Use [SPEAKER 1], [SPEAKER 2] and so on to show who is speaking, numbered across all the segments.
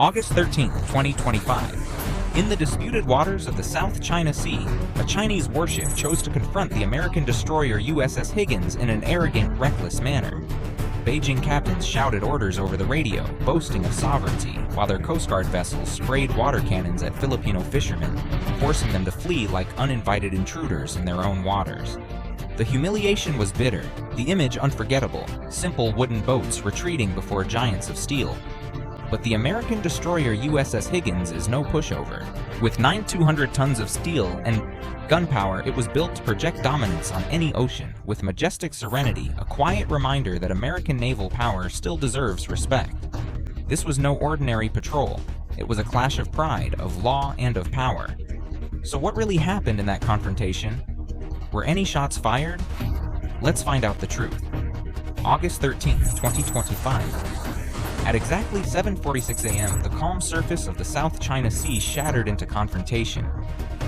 [SPEAKER 1] August 13, 2025. In the disputed waters of the South China Sea, a Chinese warship chose to confront the American destroyer USS Higgins in an arrogant, reckless manner. Beijing captains shouted orders over the radio, boasting of sovereignty, while their coastguard vessels sprayed water cannons at Filipino fishermen, forcing them to flee like uninvited intruders in their own waters. The humiliation was bitter, the image unforgettable, simple wooden boats retreating before giants of steel. But the American destroyer USS Higgins is no pushover. With 9,200 tons of steel and gunpowder, it was built to project dominance on any ocean, with majestic serenity, a quiet reminder that American naval power still deserves respect. This was no ordinary patrol. It was a clash of pride, of law, and of power. So what really happened in that confrontation? Were any shots fired? Let's find out the truth. August 13th, 2025. At exactly 7:46 a.m., the calm surface of the South China Sea shattered into confrontation.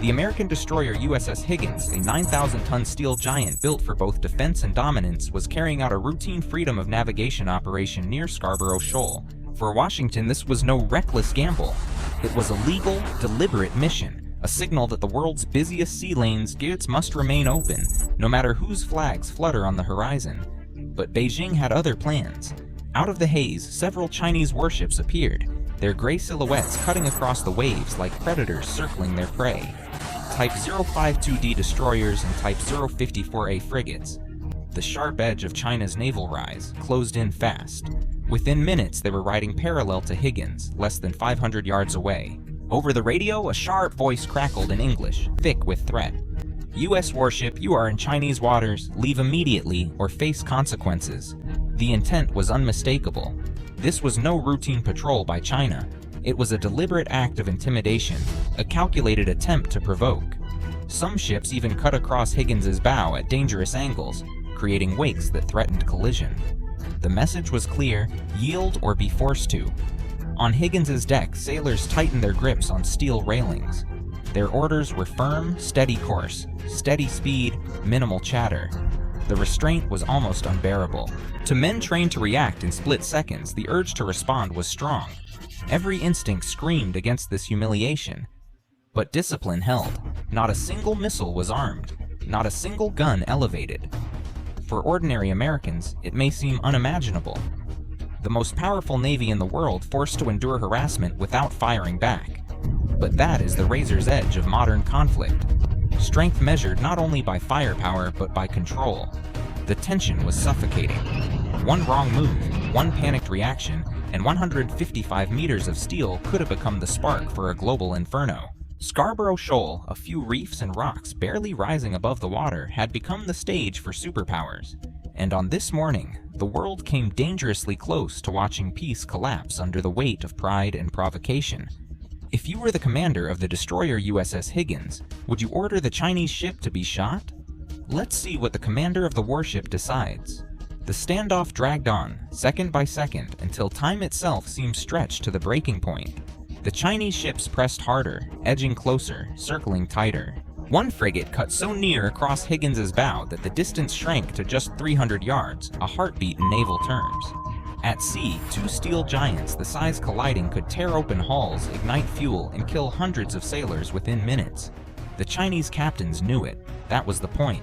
[SPEAKER 1] The American destroyer USS Higgins, a 9,000-ton steel giant built for both defense and dominance, was carrying out a routine freedom of navigation operation near Scarborough Shoal. For Washington, this was no reckless gamble. It was a legal, deliberate mission, a signal that the world's busiest sea lanes gates must remain open, no matter whose flags flutter on the horizon. But Beijing had other plans. Out of the haze, several Chinese warships appeared, their gray silhouettes cutting across the waves like predators circling their prey. Type 052D destroyers and Type 054A frigates. The sharp edge of China's naval rise closed in fast. Within minutes, they were riding parallel to Higgins, less than 500 yards away. Over the radio, a sharp voice crackled in English, thick with threat. U.S. warship, you are in Chinese waters. Leave immediately or face consequences. The intent was unmistakable. This was no routine patrol by China. It was a deliberate act of intimidation, a calculated attempt to provoke. Some ships even cut across Higgins's bow at dangerous angles, creating wakes that threatened collision. The message was clear: yield or be forced to. On Higgins's deck, sailors tightened their grips on steel railings. Their orders were firm, steady course, steady speed, minimal chatter. The restraint was almost unbearable. To men trained to react in split seconds, the urge to respond was strong. Every instinct screamed against this humiliation. But discipline held. Not a single missile was armed. Not a single gun elevated. For ordinary Americans, it may seem unimaginable. The most powerful navy in the world forced to endure harassment without firing back. But that is the razor's edge of modern conflict. Strength measured not only by firepower but by control. The tension was suffocating. One wrong move, one panicked reaction, and 155 meters of steel could have become the spark for a global inferno. Scarborough Shoal, a few reefs and rocks barely rising above the water, had become the stage for superpowers. And on this morning, the world came dangerously close to watching peace collapse under the weight of pride and provocation. If you were the commander of the destroyer USS Higgins, would you order the Chinese ship to be shot? Let's see what the commander of the warship decides. The standoff dragged on, second by second, until time itself seemed stretched to the breaking point. The Chinese ships pressed harder, edging closer, circling tighter. One frigate cut so near across Higgins's bow that the distance shrank to just 300 yards, a heartbeat in naval terms. At sea, two steel giants the size colliding could tear open hulls, ignite fuel, and kill hundreds of sailors within minutes. The Chinese captains knew it. That was the point.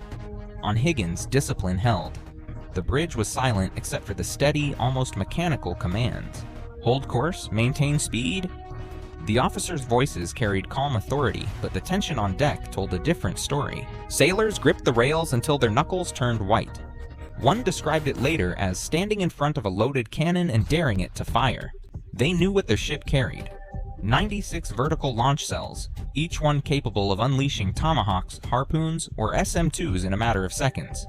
[SPEAKER 1] On Higgins, discipline held. The bridge was silent except for the steady, almost mechanical commands. Hold course, maintain speed. The officers' voices carried calm authority, but the tension on deck told a different story. Sailors gripped the rails until their knuckles turned white. One described it later as standing in front of a loaded cannon and daring it to fire. They knew what their ship carried. 96 vertical launch cells, each one capable of unleashing tomahawks, harpoons, or SM-2s in a matter of seconds.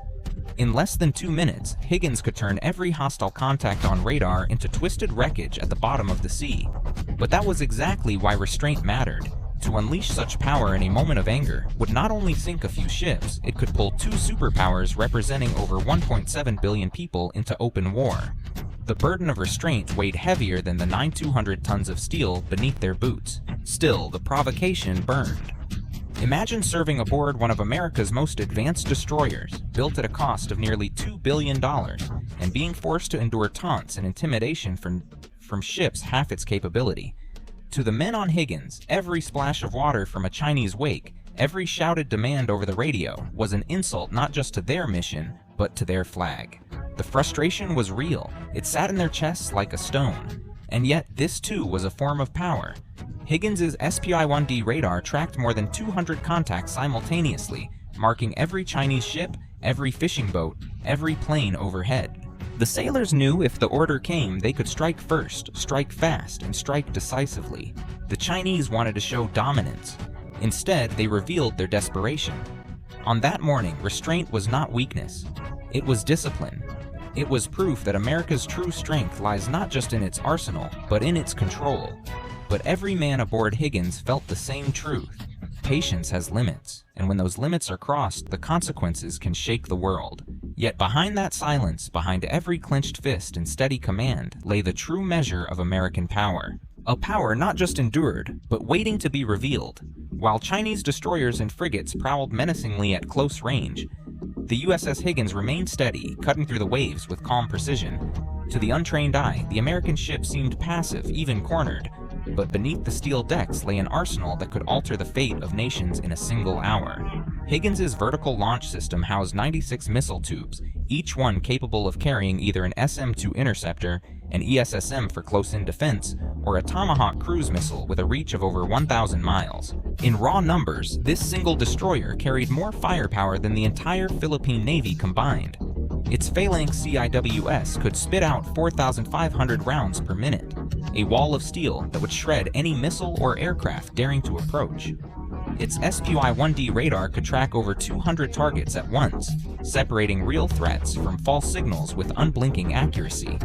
[SPEAKER 1] In less than 2 minutes, Higgins could turn every hostile contact on radar into twisted wreckage at the bottom of the sea. But that was exactly why restraint mattered. To unleash such power in a moment of anger would not only sink a few ships, it could pull two superpowers representing over 1.7 billion people into open war. The burden of restraint weighed heavier than the 9,200 tons of steel beneath their boots. Still, the provocation burned. Imagine serving aboard one of America's most advanced destroyers, built at a cost of nearly $2 billion, and being forced to endure taunts and intimidation from ships half its capability. To the men on Higgins, every splash of water from a Chinese wake, every shouted demand over the radio, was an insult not just to their mission, but to their flag. The frustration was real. It sat in their chests like a stone. And yet, this too was a form of power. Higgins's SPI-1D radar tracked more than 200 contacts simultaneously, marking every Chinese ship, every fishing boat, every plane overhead. The sailors knew if the order came, they could strike first, strike fast, and strike decisively. The Chinese wanted to show dominance. Instead, they revealed their desperation. On that morning, restraint was not weakness. It was discipline. It was proof that America's true strength lies not just in its arsenal, but in its control. But every man aboard Higgins felt the same truth. Patience has limits, and when those limits are crossed, the consequences can shake the world. Yet behind that silence, behind every clenched fist and steady command, lay the true measure of American power. A power not just endured, but waiting to be revealed. While Chinese destroyers and frigates prowled menacingly at close range, the USS Higgins remained steady, cutting through the waves with calm precision. To the untrained eye, the American ship seemed passive, even cornered, but beneath the steel decks lay an arsenal that could alter the fate of nations in a single hour. Higgins's vertical launch system housed 96 missile tubes, each one capable of carrying either an SM-2 interceptor, an ESSM for close-in defense, or a Tomahawk cruise missile with a reach of over 1,000 miles. In raw numbers, this single destroyer carried more firepower than the entire Philippine Navy combined. Its phalanx CIWS could spit out 4,500 rounds per minute, a wall of steel that would shred any missile or aircraft daring to approach. Its SPI-1D radar could track over 200 targets at once, separating real threats from false signals with unblinking accuracy.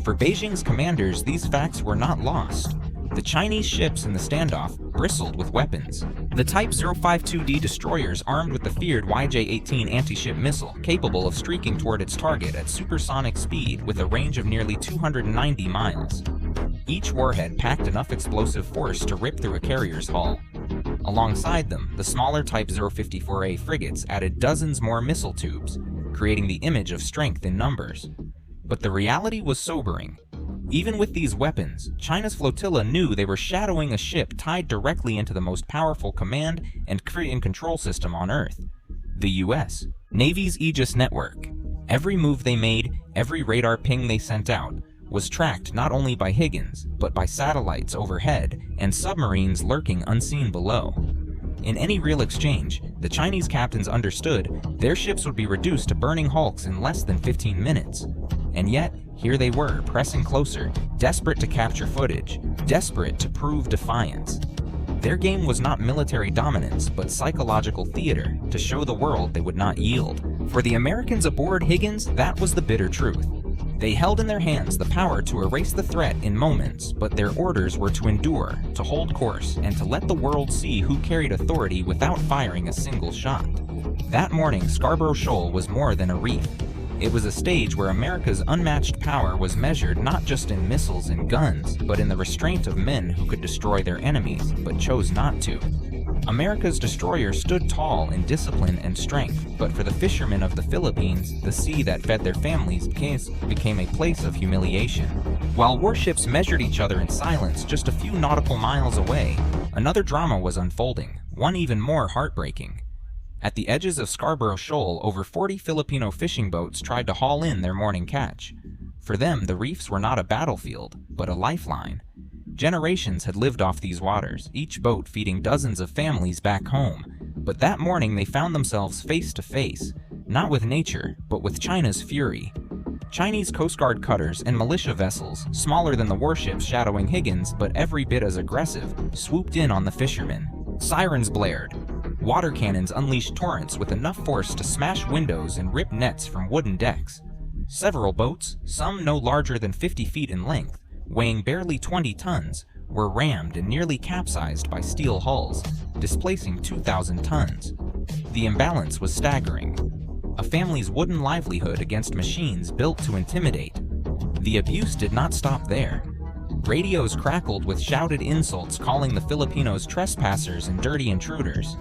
[SPEAKER 1] For Beijing's commanders, these facts were not lost. The Chinese ships in the standoff bristled with weapons. The Type 052D destroyers armed with the feared YJ-18 anti-ship missile, capable of streaking toward its target at supersonic speed with a range of nearly 290 miles. Each warhead packed enough explosive force to rip through a carrier's hull. Alongside them, the smaller Type 054A frigates added dozens more missile tubes, creating the image of strength in numbers. But the reality was sobering. Even with these weapons, China's flotilla knew they were shadowing a ship tied directly into the most powerful command and control system on Earth, the U.S. Navy's Aegis network. Every move they made, every radar ping they sent out, was tracked not only by Higgins, but by satellites overhead and submarines lurking unseen below. In any real exchange, the Chinese captains understood their ships would be reduced to burning hulks in less than 15 minutes. And yet, here they were, pressing closer, desperate to capture footage, desperate to prove defiance. Their game was not military dominance, but psychological theater, to show the world they would not yield. For the Americans aboard Higgins, that was the bitter truth. They held in their hands the power to erase the threat in moments, but their orders were to endure, to hold course, and to let the world see who carried authority without firing a single shot. That morning, Scarborough Shoal was more than a reef. It was a stage where America's unmatched power was measured not just in missiles and guns, but in the restraint of men who could destroy their enemies, but chose not to. America's destroyer stood tall in discipline and strength, but for the fishermen of the Philippines, the sea that fed their families became a place of humiliation. While warships measured each other in silence just a few nautical miles away, another drama was unfolding, one even more heartbreaking. At the edges of Scarborough Shoal, over 40 Filipino fishing boats tried to haul in their morning catch. For them, the reefs were not a battlefield, but a lifeline. Generations had lived off these waters, each boat feeding dozens of families back home. But that morning they found themselves face to face, not with nature, but with China's fury. Chinese coastguard cutters and militia vessels, smaller than the warships shadowing Higgins but every bit as aggressive, swooped in on the fishermen. Sirens blared. Water cannons unleashed torrents with enough force to smash windows and rip nets from wooden decks. Several boats, some no larger than 50 feet in length, weighing barely 20 tons, were rammed and nearly capsized by steel hulls, displacing 2,000 tons. The imbalance was staggering. A family's wooden livelihood against machines built to intimidate. The abuse did not stop there. Radios crackled with shouted insults calling the Filipinos trespassers and dirty intruders.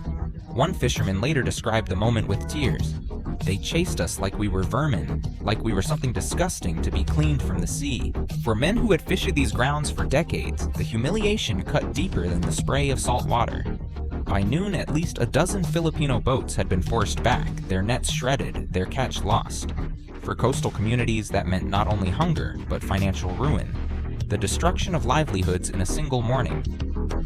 [SPEAKER 1] One fisherman later described the moment with tears. They chased us like we were vermin, like we were something disgusting to be cleaned from the sea. For men who had fished these grounds for decades, the humiliation cut deeper than the spray of salt water. By noon, at least a dozen Filipino boats had been forced back, their nets shredded, their catch lost. For coastal communities, that meant not only hunger, but financial ruin. The destruction of livelihoods in a single morning.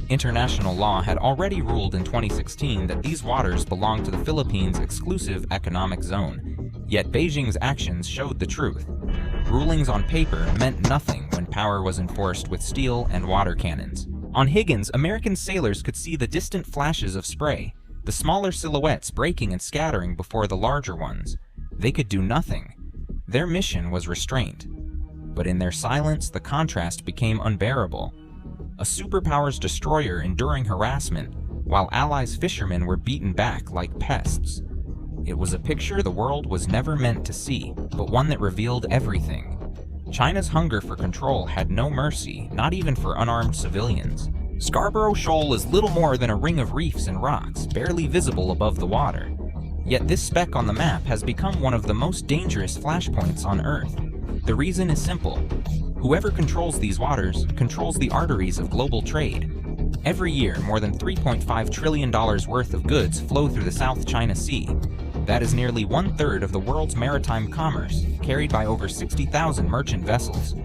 [SPEAKER 1] International law had already ruled in 2016 that these waters belonged to the Philippines' exclusive economic zone. Yet Beijing's actions showed the truth. Rulings on paper meant nothing when power was enforced with steel and water cannons. On Higgins, American sailors could see the distant flashes of spray, the smaller silhouettes breaking and scattering before the larger ones. They could do nothing. Their mission was restraint. But in their silence, the contrast became unbearable. A superpower's destroyer enduring harassment, while allies' fishermen were beaten back like pests. It was a picture the world was never meant to see, but one that revealed everything. China's hunger for control had no mercy, not even for unarmed civilians. Scarborough Shoal is little more than a ring of reefs and rocks, barely visible above the water. Yet this speck on the map has become one of the most dangerous flashpoints on Earth. The reason is simple. Whoever controls these waters controls the arteries of global trade. Every year, more than $3.5 trillion worth of goods flow through the South China Sea. That is nearly 1/3 of the world's maritime commerce, carried by over 60,000 merchant vessels.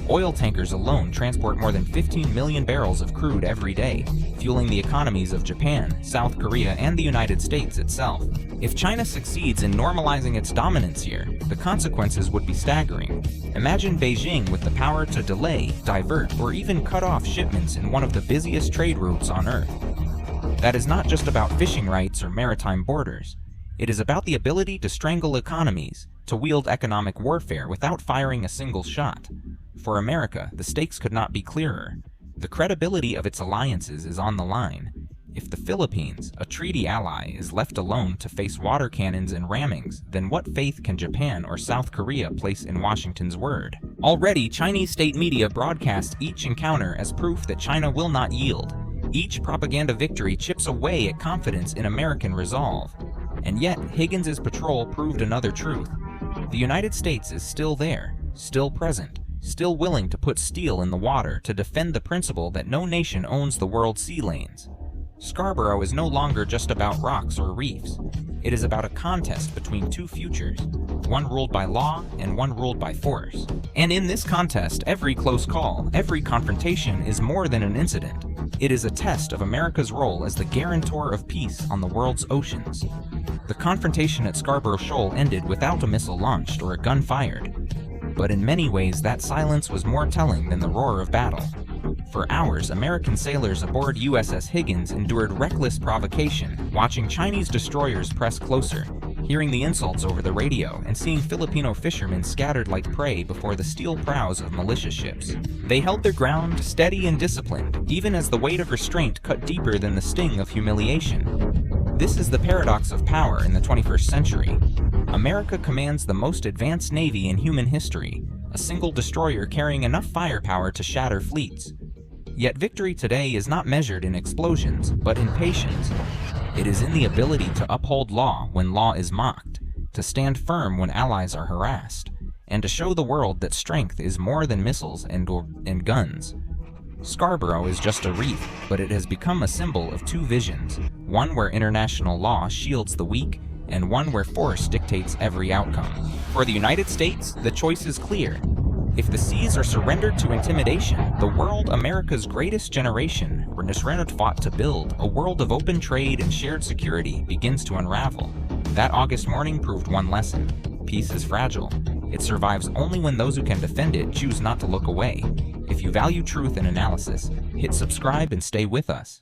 [SPEAKER 1] Oil tankers alone transport more than 15 million barrels of crude every day, fueling the economies of Japan, South Korea, and the United States itself. If China succeeds in normalizing its dominance here, the consequences would be staggering. Imagine Beijing with the power to delay, divert, or even cut off shipments in one of the busiest trade routes on Earth. That is not just about fishing rights or maritime borders. It is about the ability to strangle economies, to wield economic warfare without firing a single shot. For America, the stakes could not be clearer. The credibility of its alliances is on the line. If the Philippines, a treaty ally, is left alone to face water cannons and rammings, then what faith can Japan or South Korea place in Washington's word? Already, Chinese state media broadcast each encounter as proof that China will not yield. Each propaganda victory chips away at confidence in American resolve. And yet, Higgins' patrol proved another truth. The United States is still there, still present, still willing to put steel in the water to defend the principle that no nation owns the world's sea lanes. Scarborough is no longer just about rocks or reefs. It is about a contest between two futures, one ruled by law and one ruled by force. And in this contest, every close call, every confrontation is more than an incident. It is a test of America's role as the guarantor of peace on the world's oceans. The confrontation at Scarborough Shoal ended without a missile launched or a gun fired. But in many ways, that silence was more telling than the roar of battle. For hours, American sailors aboard USS Higgins endured reckless provocation, watching Chinese destroyers press closer, hearing the insults over the radio, and seeing Filipino fishermen scattered like prey before the steel prows of militia ships. They held their ground, steady and disciplined, even as the weight of restraint cut deeper than the sting of humiliation. This is the paradox of power in the 21st century. America commands the most advanced navy in human history, a single destroyer carrying enough firepower to shatter fleets. Yet victory today is not measured in explosions, but in patience. It is in the ability to uphold law when law is mocked, to stand firm when allies are harassed, and to show the world that strength is more than missiles and guns. Scarborough is just a reef, but it has become a symbol of two visions, one where international law shields the weak, and one where force dictates every outcome. For the United States, the choice is clear. If the seas are surrendered to intimidation, the world America's greatest generation fought to build, a world of open trade and shared security, begins to unravel. That August morning proved one lesson. Peace is fragile. It survives only when those who can defend it choose not to look away. If you value truth and analysis, hit subscribe and stay with us.